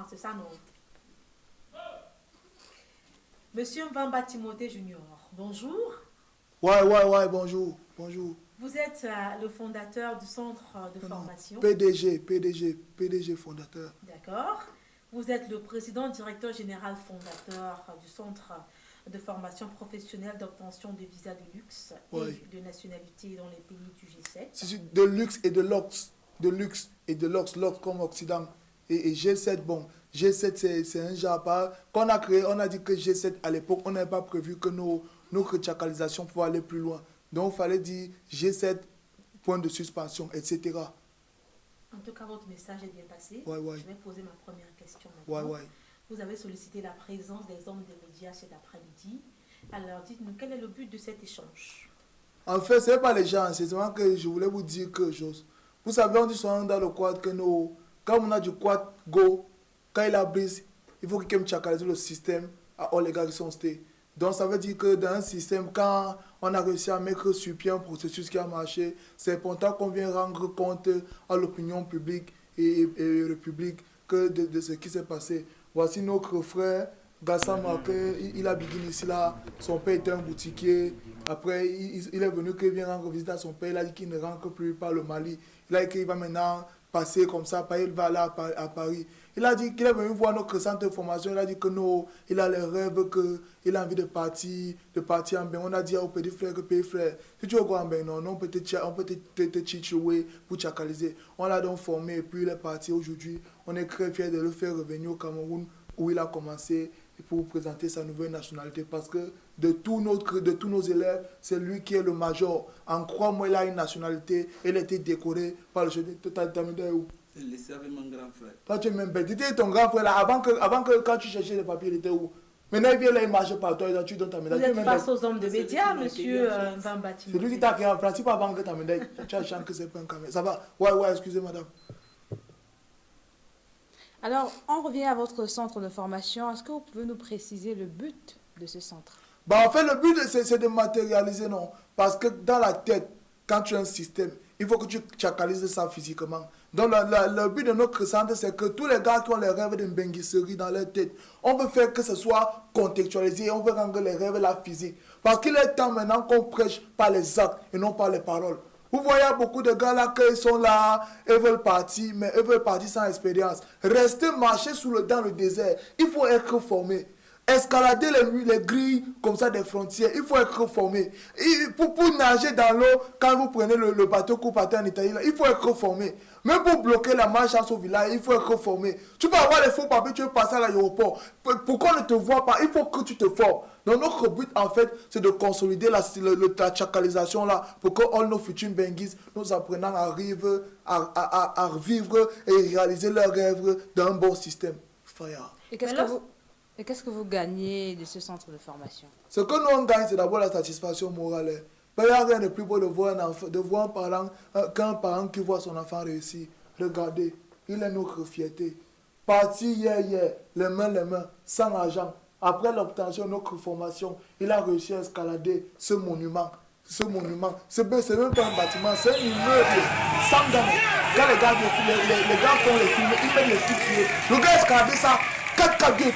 c'est ça, non? Monsieur Mvamba Timothée Junior, bonjour. Ouais, bonjour. Vous êtes le fondateur du centre de formation. PDG fondateur. D'accord. Vous êtes le président, directeur général fondateur du centre de formation professionnelle d'obtention de visa de luxe et de nationalité dans les pays du G7. C'est de luxe et de luxe. Luxe comme Occident. Et G7, bon, G7 c'est un genre pas. Quand on a créé, on a dit que G7 à l'époque, on n'avait pas prévu que nos retchakalisations pouvaient aller plus loin. Donc il fallait dire G7, point de suspension, etc. En tout cas, votre message est bien passé. Ouais. Je vais poser ma première question maintenant. Ouais. Vous avez sollicité la présence des hommes des médias cet après-midi. Alors, dites-nous, quel est le but de cet échange? En fait, ce n'est pas les gens, c'est seulement que je voulais vous dire quelque chose. Vous savez, on dit souvent dans le quad que quand on a du quad go, quand il a brise, il faut qu'il chakalise le système à all les gars qui sont stés. Donc ça veut dire que dans un système, quand on a réussi à mettre sur pied un processus qui a marché, c'est important qu'on vienne rendre compte à l'opinion publique et république de ce qui s'est passé. Voici notre frère Gassama, il a bigué ici là, son père était un boutiquier. Après, il est venu qu'il vient rendre visite à son père, il a dit qu'il ne rentre plus par le Mali. Il a dit qu'il va maintenant passer comme ça, il va là à Paris. Il a dit qu'il est venu voir notre centre de formation, il a dit que non, il a les rêves, qu'il a envie de partir en Bénin. On a dit au petit frère que petit frère, si tu veux quoi en Bénin, on peut te chichouer pour chakaliser. On l'a donc formé et puis il est parti aujourd'hui. On est très fiers de le faire revenir au Cameroun où il a commencé pour présenter sa nouvelle nationalité parce que de tous nos élèves, c'est lui qui est le major. En 3 mois, il a une nationalité, il a été décoré par le chef de Tamida où? Il laissé avec mon grand frère. Toi, tu es même bête. Tu étais ton grand frère là, avant que quand tu cherchais les papiers, il était où? Maintenant, il vient là, il marche par toi, tu donnes ta médaille. Vous êtes face aux hommes de médias, monsieur Mvamba Timothée. C'est lui qui t'a créé en principe avant que ta médaille. Tu as chanté que c'est pas un caméra. Ça va? Ouais, excusez madame. Alors, on revient à votre centre de formation. Est-ce que vous pouvez nous préciser le but de ce centre? En fait, le but, c'est de matérialiser, non? Parce que dans la tête, quand tu as un système, il faut que tu chakalises ça physiquement. Donc, le but de notre centre, c'est que tous les gars qui ont les rêves d'une benguisserie dans leur tête, on veut faire que ce soit contextualisé, on veut rendre les rêves là physiques. Parce qu'il est temps maintenant qu'on prêche par les actes et non par les paroles. Vous voyez beaucoup de gars là qui sont là, ils veulent partir, mais ils veulent partir sans expérience. Rester marcher dans le désert, il faut être formé. Escalader les grilles comme ça des frontières, il faut être formé. Pour nager dans l'eau, quand vous prenez le bateau pour partir en Italie, là, il faut être formé. Même pour bloquer la marche au village, il faut être formé. Tu peux avoir les faux papiers, tu veux passer à l'aéroport. Pour qu'on ne te voit pas, il faut que tu te formes. Donc notre but, en fait, c'est de consolider la chakalisation là, pour que all nos futurs benguis, nos apprenants arrivent à vivre et réaliser leurs rêves dans un bon système. Fire. Et qu'est-ce que vous gagnez de ce centre de formation? Ce que nous on gagne, c'est d'abord la satisfaction morale. Il n'y a rien de plus beau de voir un parent, qu'un parent qui voit son enfant réussir. Regardez, il est notre fierté. Parti hier, les mains, sans argent. Après l'obtention de notre formation, il a réussi à escalader ce monument. C'est même pas un bâtiment, c'est un immeuble. Sans gagner. Quand les gars font les films, ils mettent les films. Le gars a escaladé ça. 4-4-2,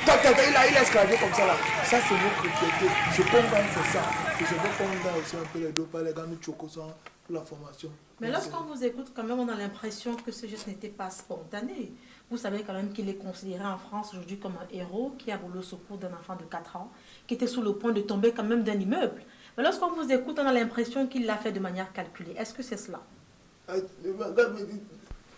il a escaladé comme ça là. Ça c'est notre fierté. Ce qu'on gagne c'est ça. Et c'est bon qu'on gagne aussi un peu les deux pas les gars nous choquons pour la formation. Mais lorsqu'on vous écoute quand même on a l'impression que ce geste n'était pas spontané. Vous savez quand même qu'il est considéré en France aujourd'hui comme un héros qui a volé au secours d'un enfant de 4 ans qui était sur le point de tomber quand même d'un immeuble. Mais lorsqu'on vous écoute on a l'impression qu'il l'a fait de manière calculée. Est-ce que c'est cela?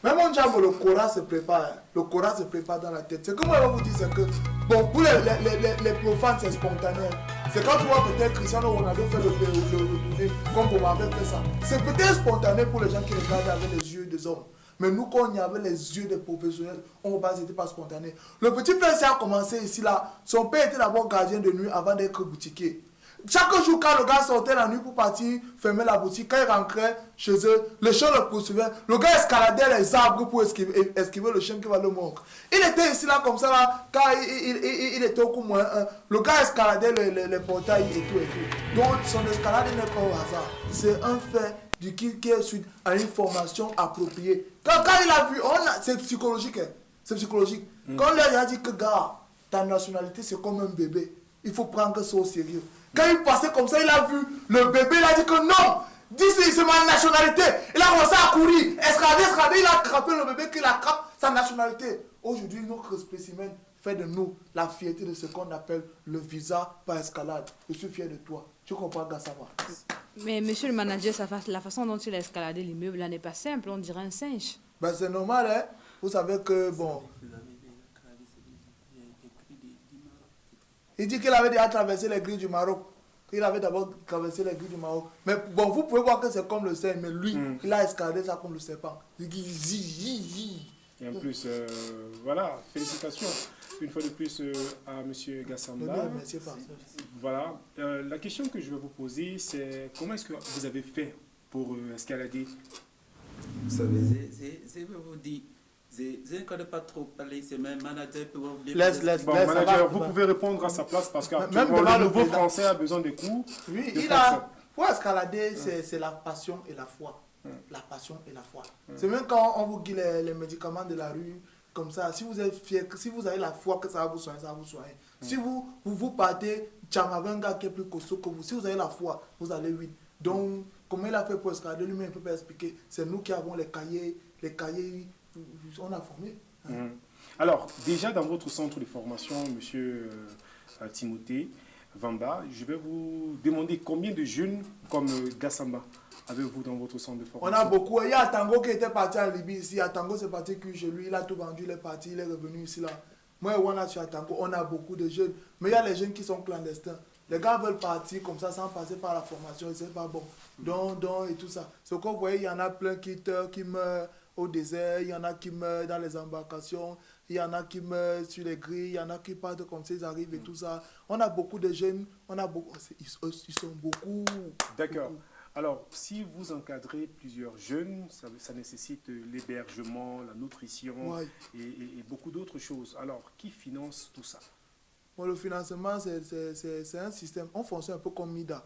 Même mon diable, le Coran se prépare. Le Coran se prépare dans la tête. Ce que moi je vais vous dire, c'est que, bon, pour les profanes, c'est spontané. C'est quand tu vois peut-être Cristiano Ronaldo faire le tourné, comme vous m'avez fait ça. C'est peut-être spontané pour les gens qui regardent avec les yeux des hommes. Mais nous, quand on y avait les yeux des professionnels, on va c'était pas spontané. Le petit frère, ça a commencé ici, là. Son père était d'abord gardien de nuit avant d'être boutiquier. Chaque jour, quand le gars sortait la nuit pour partir fermer la boutique, quand il rentrait chez eux, le chien le poursuivait. Le gars escaladait les arbres pour esquiver le chien qui va le mordre. Il était ici, là, comme ça, là, quand il était au coup moins 1. Le gars escaladait les portails et tout. Donc, son escalade n'est pas au hasard. C'est un fait qui est suite à une formation appropriée. Quand il a vu, c'est psychologique. Hein. C'est psychologique. Quand on lui a dit que, gars, ta nationalité, c'est comme un bébé. Il faut prendre ça au sérieux. Quand il passait comme ça, il a vu le bébé, il a dit que non, dis c'est ma nationalité. Il a commencé à courir, escalader, il a attrapé le bébé, qu'il attrape sa nationalité. Aujourd'hui, notre spécimen fait de nous la fierté de ce qu'on appelle le visa par escalade. Je suis fier de toi. Tu comprends, Gassama? Mais monsieur le manager, la façon dont il a escaladé l'immeuble là n'est pas simple, on dirait un singe. Ben, c'est normal, hein. Vous savez que, bon... Il dit qu'il avait déjà traversé les grilles du Maroc. Il avait d'abord traversé les grilles du Maroc. Mais bon, vous pouvez voir que c'est comme le serpent, mais lui, il a escaladé ça comme le serpent. Il dit... Et en plus, voilà, félicitations une fois de plus à M. Gassamba. Voilà, la question que je vais vous poser, c'est comment est-ce que vous avez fait pour escalader? Vous savez, je vais vous dire, je ne connais pas trop parler, c'est même manager pour vous dire. Bon, manager, vous pouvez répondre à sa place parce que le nouveau français a besoin des cours. Oui, il a... Pour escalader, c'est la passion et la foi. La passion et la foi. C'est même quand on vous guide les médicaments de la rue, comme ça, si vous êtes fier, si vous avez la foi que ça va vous soigner, ça va vous soigner. Si vous partez, Tchamavenga qui est plus costaud que vous, si vous avez la foi, vous allez vite. Donc, comment il a fait pour escalader, lui-même il ne peut pas expliquer. C'est nous qui avons les cahiers, on a formé. Alors, déjà dans votre centre de formation, monsieur Timothée Vamba, je vais vous demander combien de jeunes comme Gassamba avez-vous dans votre centre de formation? On a beaucoup. Il y a Tango qui était parti en Libye ici. Tango c'est parti chez lui. Il a tout vendu, il est parti, il est revenu ici là. Moi, on a sur Tango, on a beaucoup de jeunes. Mais il y a les jeunes qui sont clandestins. Les gars veulent partir comme ça sans passer par la formation. C'est pas bon. Donc et tout ça. Ce qu'on voit, il y en a plein qui meurent au désert. Il y en a qui meurent dans les embarcations. Il y en a qui meurent sur les grilles. Il y en a qui partent comme ça, ils arrivent et tout ça. On a beaucoup de jeunes. On a beaucoup. Ils sont beaucoup. D'accord. Alors, si vous encadrez plusieurs jeunes, ça nécessite l'hébergement, la nutrition et beaucoup d'autres choses. Alors, qui finance tout ça? Bon, le financement, c'est un système. On fonctionne un peu comme MIDA.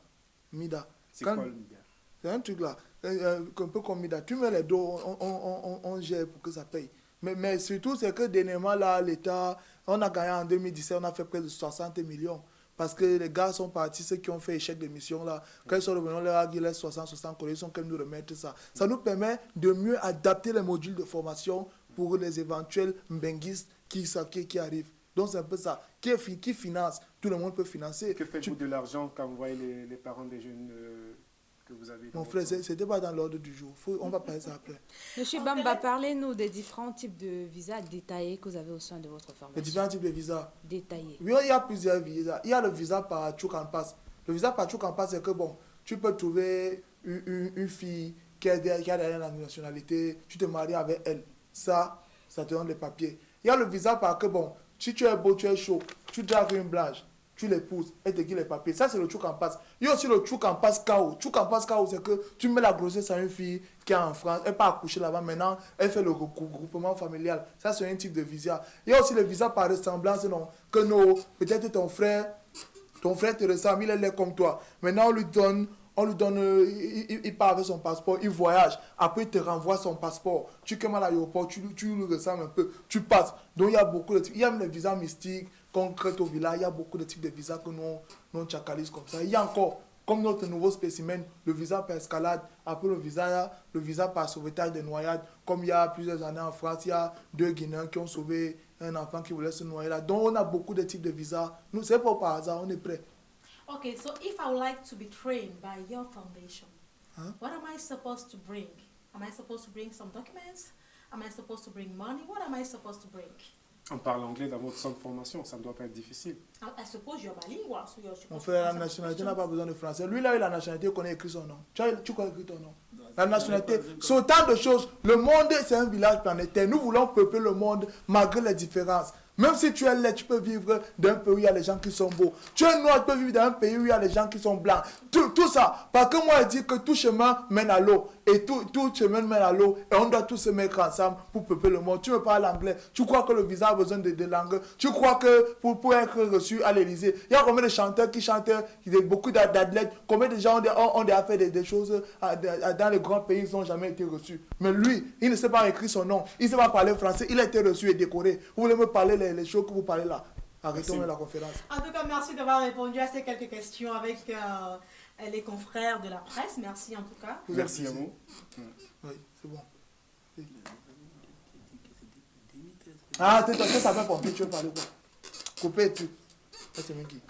C'est quoi le MIDA? C'est un truc là, un peu comme MIDA. Tu mets les dos, on gère pour que ça paye. Mais surtout, c'est que dernièrement, là, l'État, on a gagné en 2017, on a fait près de 60 millions. Parce que les gars sont partis, ceux qui ont fait échec de mission là, quand ils sont revenus, on leur a dit les 60 ils sont quand même nous remettre ça. Ça nous permet de mieux adapter les modules de formation pour les éventuels mbenguistes qui arrivent. Donc c'est un peu ça. Qui finance? Tout le monde peut financer. Que faites-vous de l'argent quand vous voyez les parents des jeunes que vous avez? Mon frère, c'était pas dans l'ordre du jour. On va parler ça après. Monsieur Bamba, parlez-nous des différents types de visas détaillés que vous avez au sein de votre formation. Les différents types de visas détaillés. Oui, il y a plusieurs visas. Il y a le visa par Chouk en passe. Le visa par Chouk en passe, c'est que bon, tu peux trouver une fille qui a derrière la nationalité, tu te maries avec elle. Ça te donne les papiers. Il y a le visa par que bon, si tu es beau, tu es chaud, tu dragues une blanche, tu l'épouses, elle te guide les papiers. Ça, c'est le Chouk en passe. Il y a aussi le Chouk en passe KO. Chouk en passe KO, c'est que tu mets la grossesse à une fille qui est en France, elle n'est pas accouchée là-bas. Maintenant, elle fait le regroupement familial. Ça, c'est un type de visa. Il y a aussi le visa par ressemblance, non, que peut-être ton frère te ressemble, il est comme toi. Maintenant, on lui donne, il part avec son passeport, il voyage. Après, il te renvoie son passeport. Tu commandes à l'aéroport, tu lui ressembles un peu, tu passes. Donc, il y a beaucoup de types. Il y a même les visas mystiques, concrètes au village. Il y a beaucoup de types de visas que nous tchakalisons comme ça. Il y a encore, comme notre nouveau spécimen, le visa par escalade. Après, le visa par sauvetage de noyades. Comme il y a plusieurs années en France, il y a 2 Guinéens qui ont sauvé un enfant qui voulait se noyer là. Donc, on a beaucoup de types de visas. Nous, c'est pas par hasard, on est prêts. Okay, so if I would like to be trained by your foundation, what am I supposed to bring? Am I supposed to bring some documents? Am I supposed to bring money? What am I supposed to bring? On parle anglais dans votre centre de formation, ça ne doit pas être difficile. I suppose you're bilingual, so you're supposed Mon frère, la nationalité n'a pas besoin de français. Lui, là, il a la nationalité, il connaît écrit son nom. Tu connais écrit ton nom? La nationalité, c'est autant de choses. Le monde, c'est un village planétaire. Nous voulons peupler le monde malgré les différences. Même si tu es laid, tu peux vivre dans un pays où il y a les gens qui sont beaux. Tu es noir, tu peux vivre dans un pays où il y a les gens qui sont blancs. Tout ça. Parce que moi, je dis que tout chemin mène à l'eau. Et tout chemin mène à l'eau. Et on doit tous se mettre ensemble pour peupler le monde. Tu me parles anglais. Tu crois que le visa a besoin de langue. Tu crois que pour être reçu à l'Élysée, il y a combien de chanteurs qui chantent, beaucoup d'athlètes, combien de gens ont déjà fait des choses dans les grands pays, ils n'ont jamais été reçus. Mais lui, il ne sait pas écrire son nom. Il ne sait pas parler français. Il a été reçu et décoré. Vous voulez me parler les choses que vous parlez là? Arrêtons la conférence. En tout cas, merci d'avoir répondu à ces quelques questions avec les confrères de la presse. Merci en tout cas. Merci à vous. Oui, c'est bon. Oui. Ah, ça fait pompier, tu veux parler quoi? Couper et tout. Ça, c'est qui?